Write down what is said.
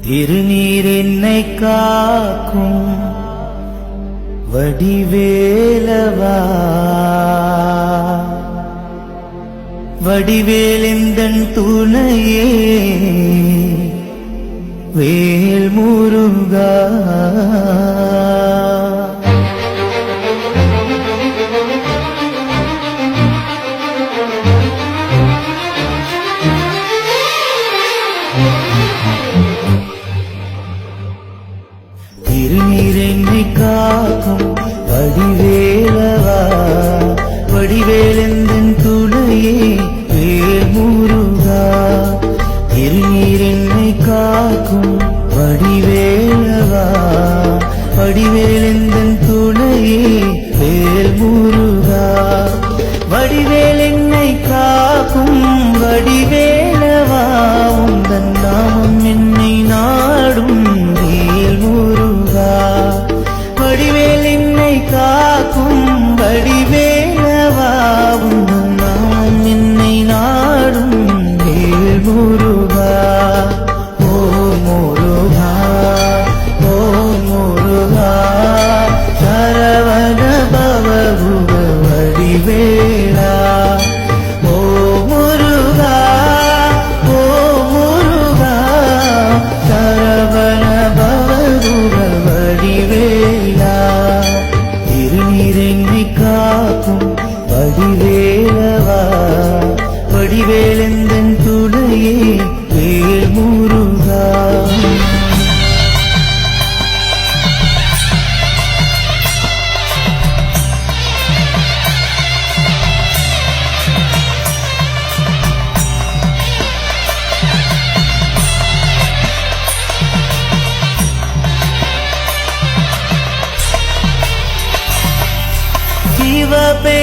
திருநீர் என்னை காக்கும் வடிவேலவா, வடிவேலெந்தன் துணையே வேல் முருகா. திருநீர் என்னை காக்கும் வடிவேலவா, வடிவேலெந்தன் துணையே வேல் முருகா. திருநீர் என்னை காக்கும் வடிவேலவா, வடிவேலெந்தன் துணையே வேல் முருகா. வடிவேல் என்னை காக்கும் வடிவேலவா, உந்தன் நாமம் என்னை நாடும் வேல் முருகா. வடிவேல் என்னை காக்கும் வடிவேலவா, உந்தன் நாமம் என்னை நாடும் வேல் முருகா. ஓ முருகா, ஓ முருகா, சரவண பவகுக வடிவேலா. ஓ முருகா, ஓ முருகா, சரவண பவகுக வடிவேலா. திருநீர் என்னை காக்கும் வடிவேலவா, வடிவேலெந்தன் துணையே வேல் முருகா. சிவபே